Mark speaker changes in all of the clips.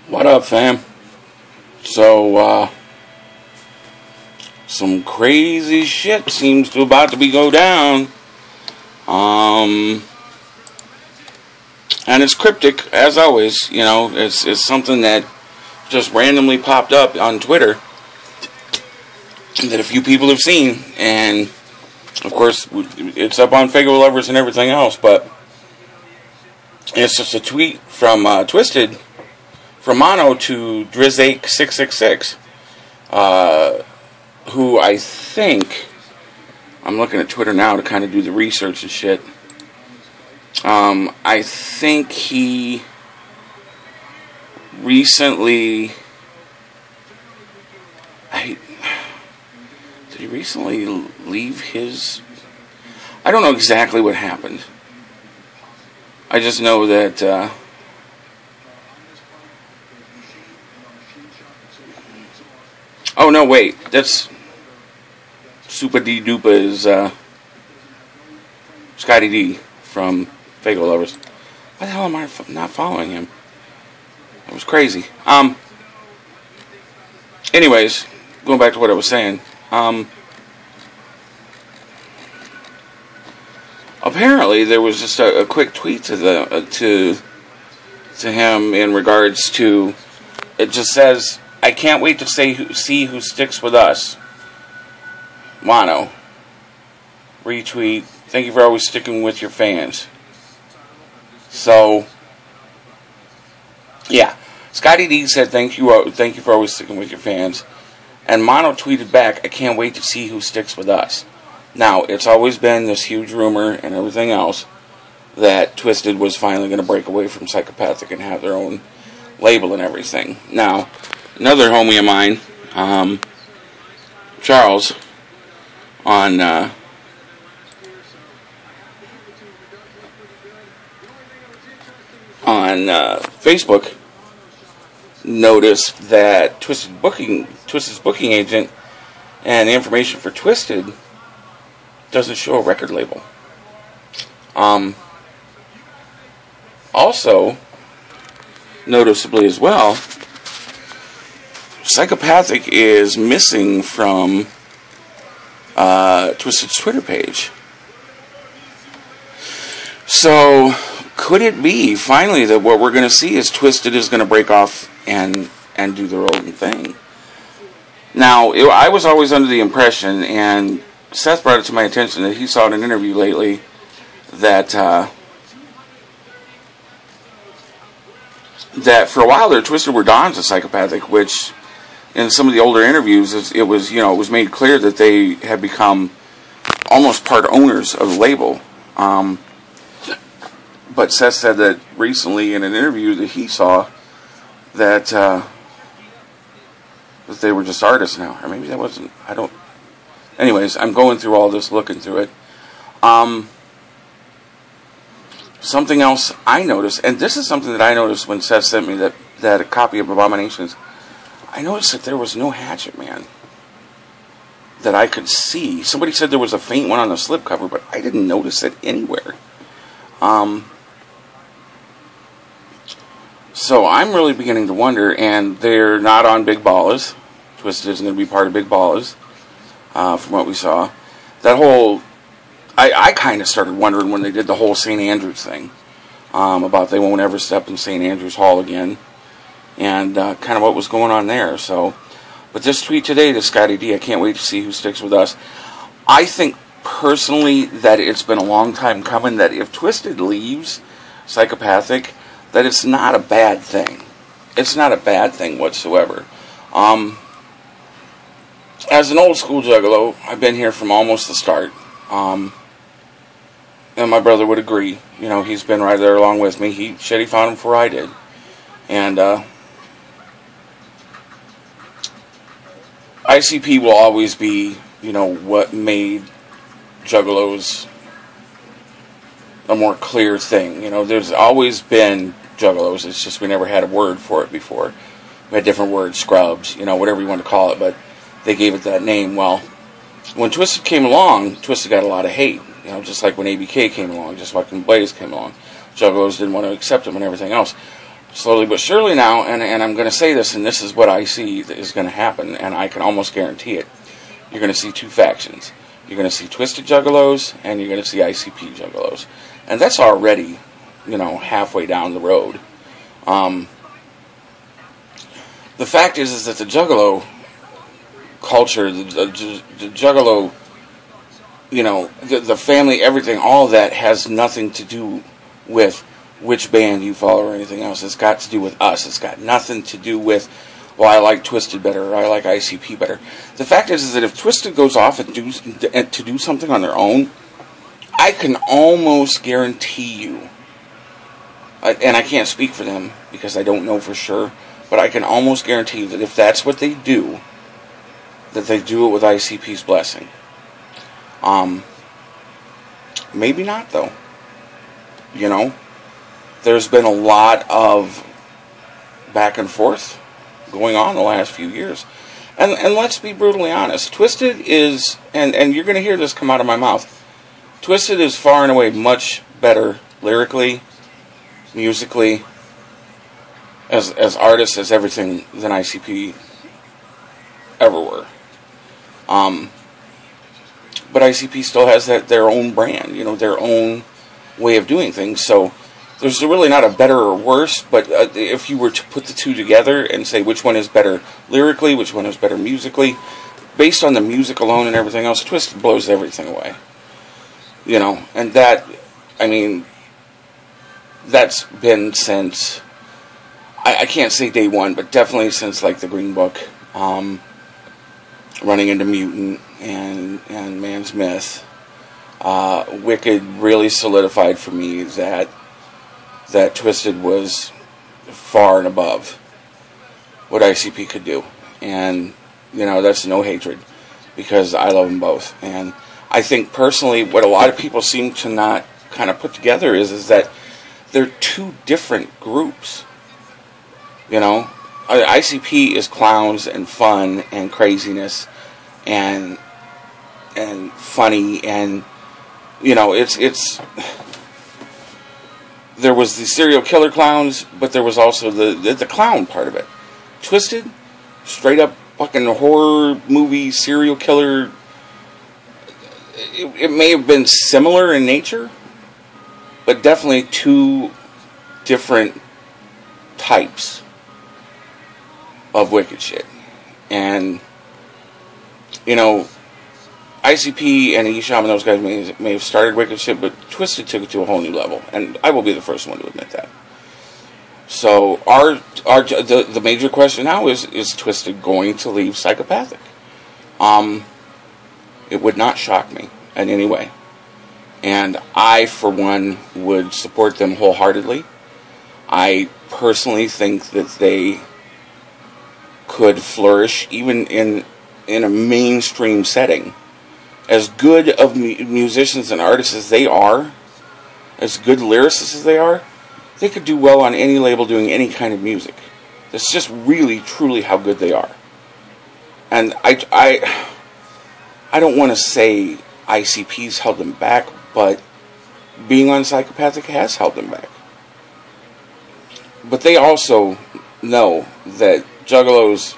Speaker 1: What up, fam? So, some crazy shit seems to about to be go down. And it's cryptic, as always. You know, it's something that just randomly popped up on Twitter that a few people have seen, and of course, it's up on Fago Lovers and everything else, but it's just a tweet from Twiztid, from Mono to Drizake666, who I think, I'm looking at Twitter now to kind of do the research and shit. I think he recently, did he recently leave his, I don't know exactly what happened. I just know that, oh no, wait, that's Super D Dupa is Scotty D from Fago Lovers. Why the hell am I not following him? That was crazy. Anyways, going back to what I was saying. Apparently, there was just a quick tweet to him in regards to. It just says, "I can't wait to see who sticks with us." Mono. Retweet. Thank you for always sticking with your fans. So, yeah, Scotty D said, "Thank you for always sticking with your fans," and Mono tweeted back, "I can't wait to see who sticks with us." Now, it's always been this huge rumor and everything else that Twiztid was finally going to break away from Psychopathic and have their own label and everything. Now, another homie of mine, Charles, on Facebook, noticed that Twiztid's booking agent and the information for Twiztid doesn't show a record label. Also, noticeably as well, Psychopathic is missing from Twiztid's Twitter page. So, could it be finally that what we're going to see is Twiztid is going to break off and do their own thing? Now, I was always under the impression, and Seth brought it to my attention, that he saw in an interview lately that that for a while there, Twiztid were dons of Psychopathic, which in some of the older interviews, it was made clear that they had become almost part owners of the label. But Seth said that recently in an interview that he saw that that they were just artists now, or maybe that wasn't. I don't. Anyways, I'm going through all this, looking through it. Something else I noticed, and this is something that I noticed when Seth sent me that a copy of Abominations. I noticed that there was no Hatchet Man that I could see. Somebody said there was a faint one on the slipcover, but I didn't notice it anywhere. So I'm really beginning to wonder, and they're not on Big Ballas. Twiztid isn't going to be part of Big Ballas, from what we saw. That whole, I kind of started wondering when they did the whole St. Andrews thing, about they won't ever step in St. Andrews Hall again, and kind of what was going on there. So, but this tweet today to Scotty D, I can't wait to see who sticks with us. I think personally that it's been a long time coming, that if Twiztid leaves Psychopathic, that it's not a bad thing. It's not a bad thing whatsoever. As an old school juggalo, I've been here from almost the start. And my brother would agree. You know, he's been right there along with me. He found him before I did. And ICP will always be, what made juggalos a more clear thing. There's always been juggalos. It's just we never had a word for it before. We had different words, scrubs, whatever you want to call it, but they gave it that name. Well, when Twiztid came along, Twiztid got a lot of hate. Just like when ABK came along, just like when Blaze came along. Juggalos didn't want to accept him and everything else. slowly but surely now, and I'm going to say this, and this is what I see that is going to happen, and I can almost guarantee it. You're going to see two factions. You're going to see Twiztid Juggalos, and you're going to see ICP Juggalos. And that's already, halfway down the road. The fact is that the Juggalo culture, the Juggalo, the family, everything, all of that has nothing to do with which band you follow or anything else. It's got to do with us. It's got nothing to do with, well, I like Twiztid better, or I like ICP better. The fact is that if Twiztid goes off and to do something on their own, I can almost guarantee you, and I can't speak for them because I don't know for sure, but I can almost guarantee you that if that's what they do, that they do it with ICP's blessing. Maybe not, though. There's been a lot of back and forth going on the last few years. And let's be brutally honest. Twiztid is, and you're going to hear this come out of my mouth, Twiztid is far and away much better lyrically, musically, as artists, as everything than ICP ever were. But ICP still has their own brand, their own way of doing things. So there's really not a better or worse, but if you were to put the two together and say which one is better lyrically, which one is better musically, based on the music alone and everything else, Twiztid blows everything away. And that, that's been since, I can't say day one, but definitely since like the Green Book, running into Mutant and Man's Myth. Wicked really solidified for me that Twiztid was far and above what ICP could do. And, that's no hatred, because I love them both. And I think personally what a lot of people seem to not kind of put together is that they're two different groups. ICP is clowns and fun and craziness and funny, and it's there was the serial killer clowns, but there was also the clown part of it. Twiztid, straight up fucking horror movie serial killer. It may have been similar in nature, but definitely two different types of wicked shit. And ICP and Esham and those guys may have started wicked shit, but Twiztid took it to a whole new level, and I will be the first one to admit that. So the major question now is Twiztid going to leave Psychopathic? It would not shock me in any way, and I, for one, would support them wholeheartedly. I personally think that they could flourish even in a mainstream setting. As good of musicians and artists as they are, as good lyricists as they are, they could do well on any label doing any kind of music. That's just really, truly how good they are. And I don't want to say ICP's held them back, but being on Psychopathic has held them back. But they also know that Juggalos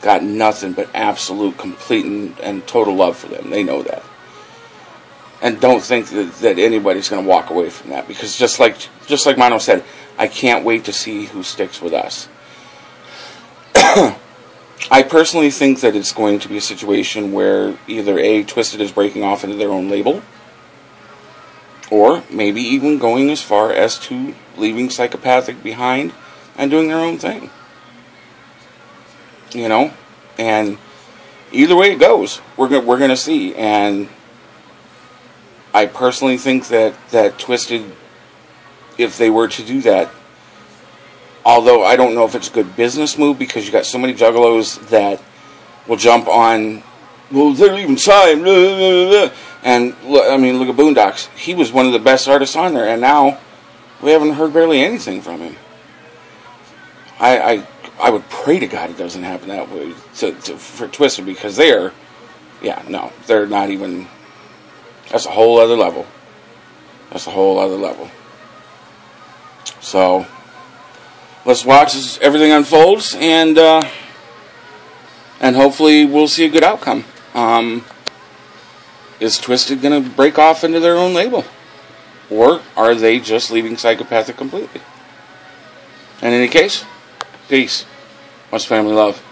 Speaker 1: got nothing but absolute, complete, and total love for them. They know that. And don't think that anybody's going to walk away from that. Because just like Mono said, I can't wait to see who sticks with us. I personally think that it's going to be a situation where either A, Twiztid is breaking off into their own label, or maybe even going as far as to leaving Psychopathic behind and doing their own thing. And either way it goes, we're going to see. And I personally think that Twiztid, if they were to do that, although I don't know if it's a good business move, because you got so many Juggalos that will jump on, well, they're leaving Psy, blah, blah, blah. And look at Boondocks. He was one of the best artists on there, and now we haven't heard barely anything from him. I would pray to God it doesn't happen that way for Twiztid, because they're not even, that's a whole other level. That's a whole other level. So, let's watch as everything unfolds, and hopefully we'll see a good outcome. Is Twiztid going to break off into their own label? Or are they just leaving Psychopathic completely? In any case, peace. Much family love.